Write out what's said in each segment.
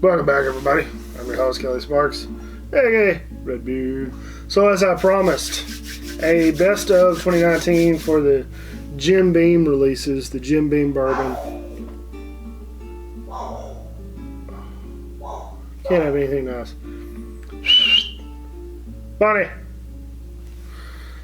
Welcome back, everybody. I'm your host, Kelly Sparks, aka Redbeard. So, as I promised, a best of 2019 for the Jim Beam releases, the Jim Beam bourbon. Can't have anything nice. Bonnie!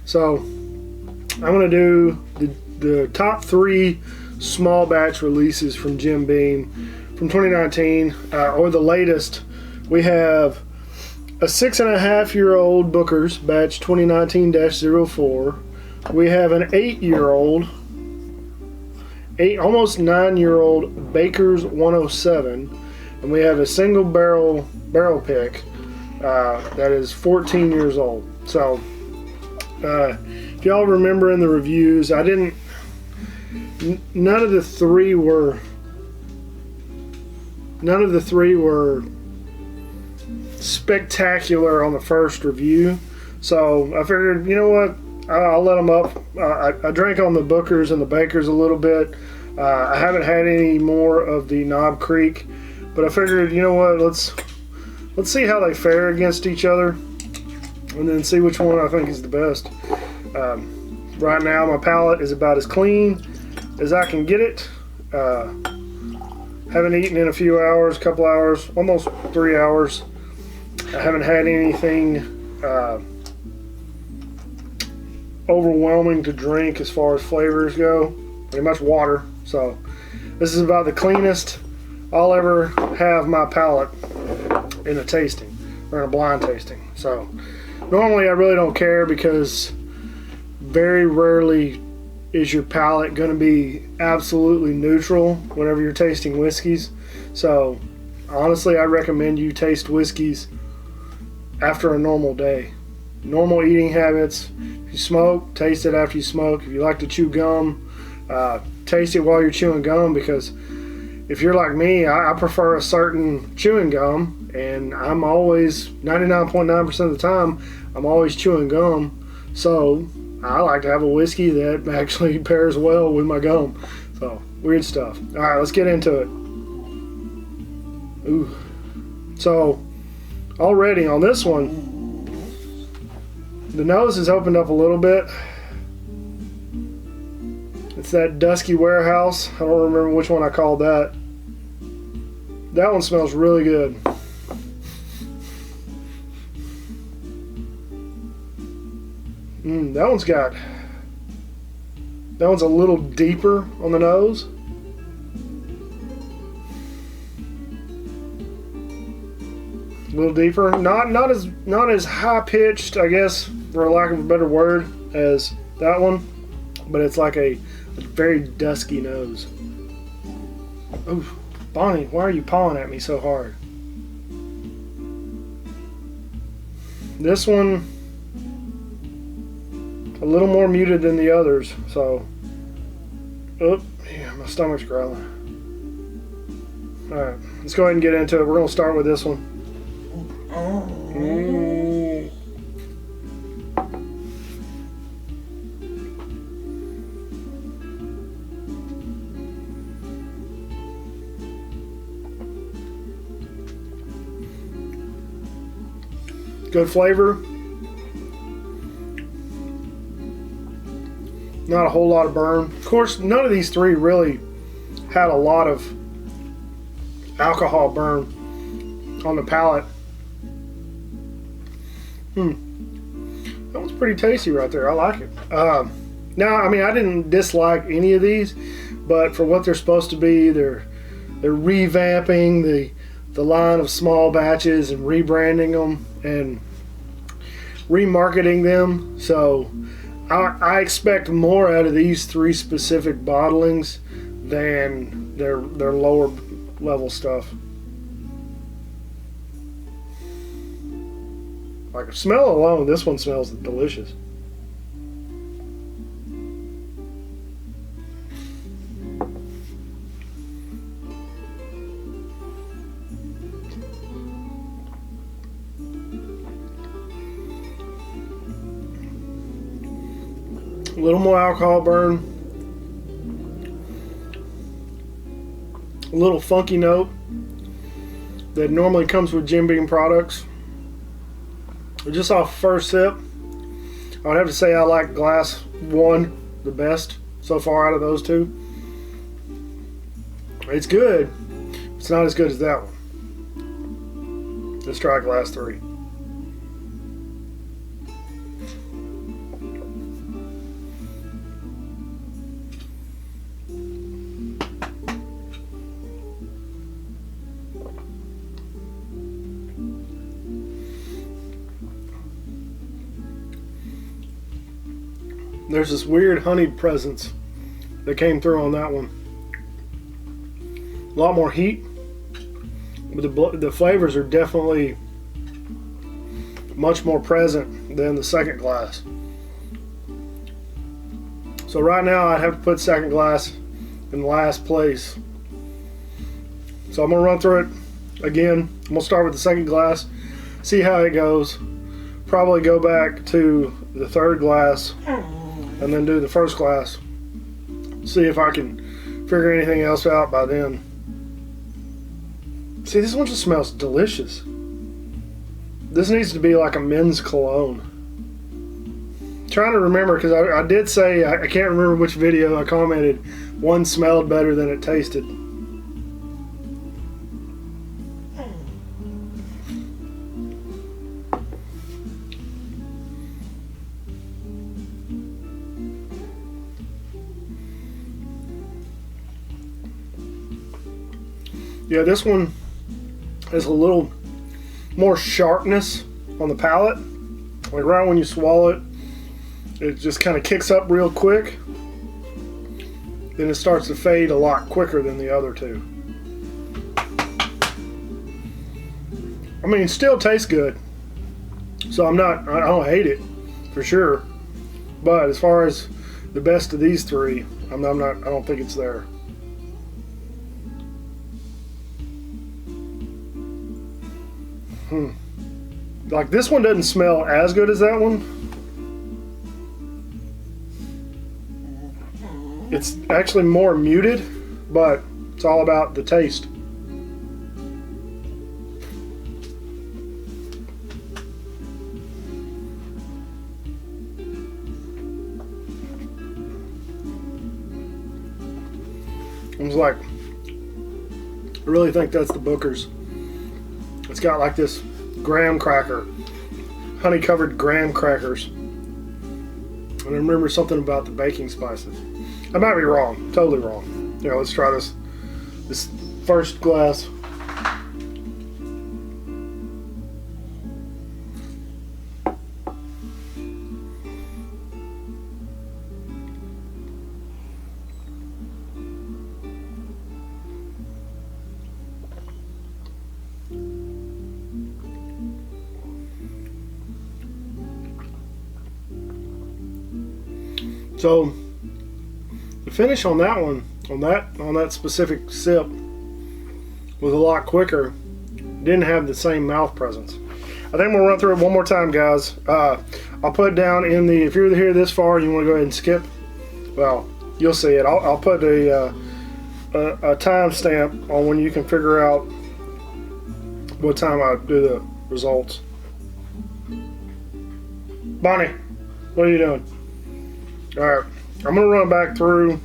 So, I'm going to do the top 3 small batch releases from Jim Beam from 2019, or the latest. We have a 6.5-year-old Booker's batch 2019-04. We have an 8-year-old, almost 9-year-old Baker's 107, and we have a single barrel pick that is 14 years old. So, if y'all remember in the reviews, none of the three were spectacular on the first review. So I figured, you know what, I'll let them up. I drank on the Bookers and the Bakers a little bit. I haven't had any more of the Knob Creek, but I figured, you know what, let's see how they fare against each other, and then see which one I think is the best. Right now, my palate is about as clean as I can get it. Haven't eaten in a few hours, couple hours, almost 3 hours. I haven't had anything overwhelming to drink as far as flavors go. Pretty much water. So this is about the cleanest I'll ever have my palate in a tasting, or in a blind tasting. So normally I really don't care, because very rarely is your palate going to be absolutely neutral whenever you're tasting whiskeys. So honestly, I recommend you taste whiskeys after a normal day. Normal eating habits. If you smoke, taste it after you smoke. If you like to chew gum, taste it while you're chewing gum, because if you're like me, I prefer a certain chewing gum, and I'm always, 99.9% of the time, I'm always chewing gum. So I like to have a whiskey that actually pairs well with my gum. So, weird stuff. Alright, let's get into it. Ooh. So, already on this one, the nose has opened up a little bit. It's that Dusky Warehouse. I don't remember which one I called that. That one smells really good. That one's a little deeper on the nose. A little deeper. Not as high pitched, I guess, for lack of a better word, as that one. But it's like a very dusky nose. Ooh, Bonnie, why are you pawing at me so hard? This one, a little more muted than the others, so. Oh, yeah, my stomach's growling. Alright, let's go ahead and get into it. We're going to start with this one. Good flavor. Not a whole lot of burn. Of course, none of these three really had a lot of alcohol burn on the palate. That one's pretty tasty right there. I like it. Now, I mean, I didn't dislike any of these, but for what they're supposed to be, they're revamping the line of small batches and rebranding them and remarketing them. So I expect more out of these 3 specific bottlings than their lower level stuff. Like, smell alone, this one smells delicious. A little more alcohol burn. A little funky note. that normally comes with Jim Beam products. Just off first sip, I would have to say I like glass 1 the best so far out of those two. It's good. It's not as good as that one. Let's try glass 3. There's this weird honeyed presence that came through on that one. A lot more heat, but the flavors are definitely much more present than the second glass. So right now I'd have to put second glass in last place. So I'm gonna run through it again. I'm gonna start with the second glass, see how it goes. Probably go back to the third glass and then do the first glass. See if I can figure anything else out by then. See, this one just smells delicious. This needs to be like a men's cologne. I'm trying to remember, because I did say, I can't remember which video I commented, one smelled better than it tasted. Yeah, this one has a little more sharpness on the palate. Like right when you swallow it, it just kind of kicks up real quick. Then it starts to fade a lot quicker than the other two. I mean, it still tastes good. So I don't hate it for sure. But as far as the best of these three, I don't think it's there. Like this one doesn't smell as good as that one. It's actually more muted, but it's all about the taste. I was like, I really think that's the Booker's. It's got like this graham cracker, honey covered graham crackers. And I remember something about the baking spices. I might be wrong, totally wrong. Yeah, let's try this first glass. So the finish on that one, on that specific sip, was a lot quicker. Didn't have the same mouth presence. I think we'll run through it one more time, guys. I'll put it down in the, if you're here this far and you want to go ahead and skip, well, you'll see it. I'll put a timestamp on when you can figure out what time I do the results. Bonnie, what are you doing? Alright, I'm going to run back through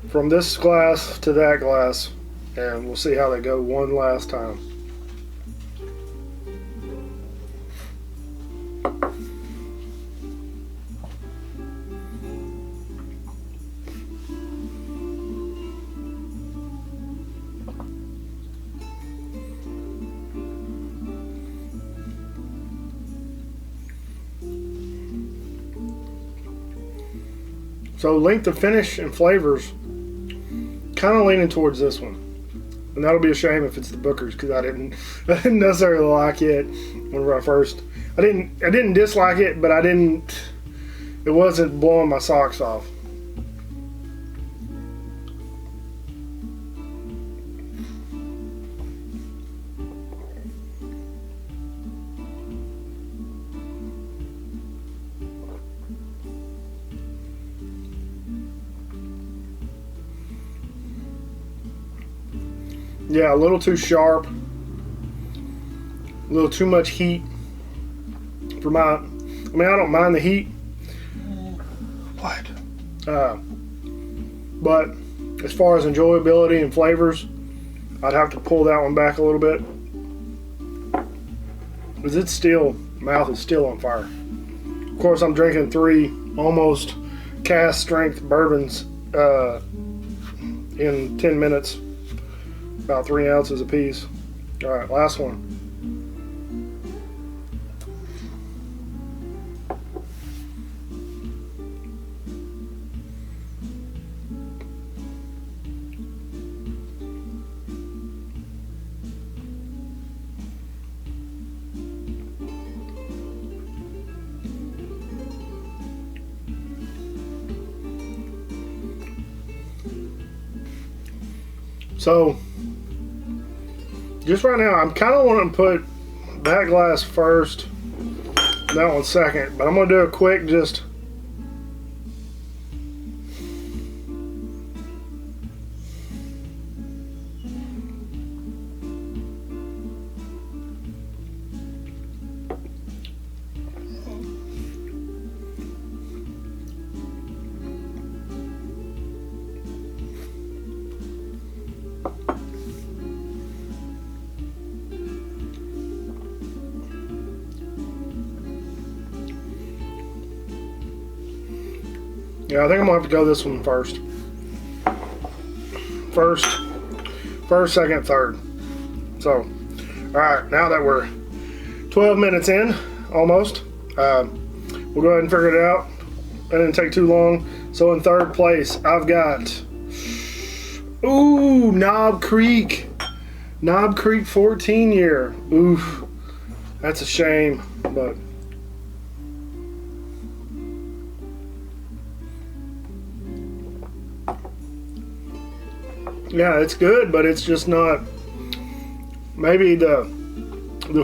from this glass to that glass, and we'll see how they go one last time. So length of finish and flavors, kind of leaning towards this one, and that'll be a shame if it's the Booker's, because I didn't necessarily like it whenever I didn't dislike it, but it wasn't blowing my socks off. Yeah, a little too sharp. A little too much heat for my. I mean, I don't mind the heat. What? But as far as enjoyability and flavors, I'd have to pull that one back a little bit. Because it's still, mouth is still on fire. Of course, I'm drinking 3 almost cast strength bourbons in 10 minutes. About 3 ounces a piece. All right, last one. So, just right now, I'm kind of wanting to put that glass first, that one second, but I'm going to do a quick just. Yeah, I think I'm gonna have to go this one first. First, second, third. So, all right, now that we're 12 minutes in, almost, we'll go ahead and figure it out. That didn't take too long. So in third place, I've got, Knob Creek 14 year. Oof, that's a shame, but. Yeah, it's good, but it's just not. Maybe the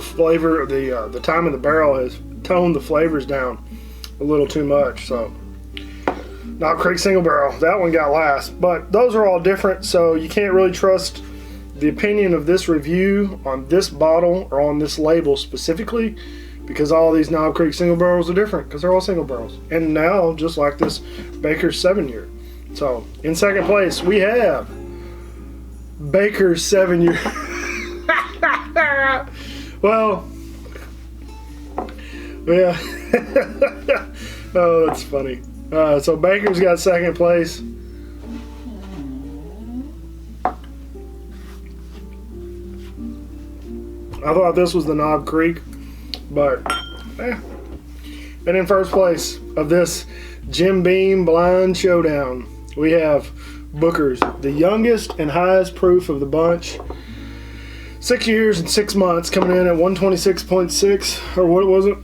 flavor, the time of the barrel has toned the flavors down a little too much. So, Knob Creek single barrel, that one got last. But those are all different, so you can't really trust the opinion of this review on this bottle or on this label specifically, because all these Knob Creek single barrels are different because they're all single barrels. And now, just like this Baker's 7 year. So, in second place, we have Baker's 7 year. Well, yeah. Oh, that's funny. So Baker's got second place. I thought this was the Knob Creek, but and in first place of this Jim Beam Blind Showdown, we have Booker's, the youngest and highest proof of the bunch. 6 years and 6 months, coming in at 126.6, or what was it?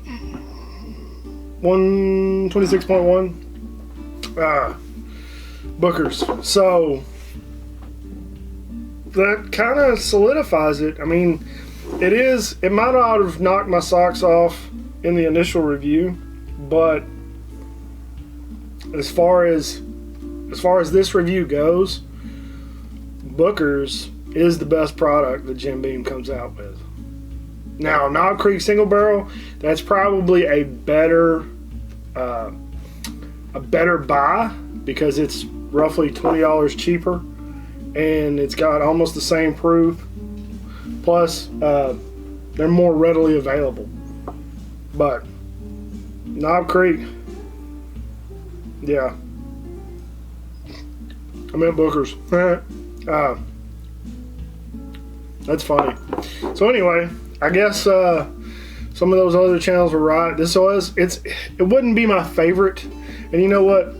126.1. Booker's. So that kind of solidifies it. I mean, it might not have knocked my socks off in the initial review, but as far as this review goes, Booker's is the best product that Jim Beam comes out with. Now, Knob Creek single barrel, that's probably a better buy because it's roughly $20 cheaper and it's got almost the same proof. Plus, they're more readily available. But Knob Creek, yeah. I'm at Booker's. That's funny. So anyway, I guess some of those other channels were right. It wouldn't be my favorite. And you know what?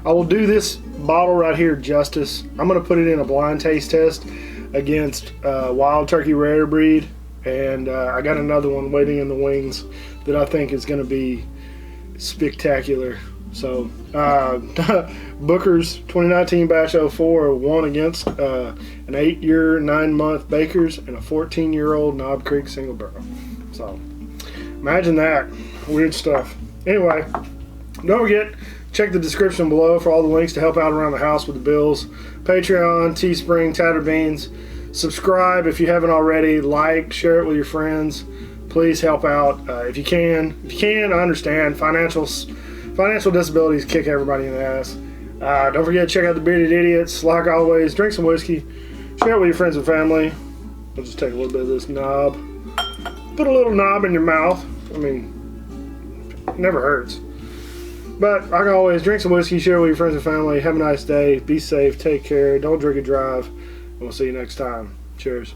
I will do this bottle right here justice. I'm gonna put it in a blind taste test against Wild Turkey Rare Breed, and I got another one waiting in the wings that I think is gonna be spectacular. So Booker's 2019 batch 04 won against an 8-year, 9-month Baker's and a 14-year-old Knob Creek single barrel. So imagine that. Weird stuff. Anyway, don't forget, check the description below for all the links to help out around the house with the bills. Patreon, Teespring, Tattered Beans. Subscribe if you haven't already. Like, share it with your friends. Please help out if you can. If you can, I understand. Financial disabilities kick everybody in the ass. Don't forget to check out the Bearded Idiots. Like always, drink some whiskey. Share it with your friends and family. I'll just take a little bit of this knob. Put a little knob in your mouth. I mean, it never hurts. But like always, drink some whiskey. Share it with your friends and family. Have a nice day. Be safe. Take care. Don't drink and drive. We'll see you next time. Cheers.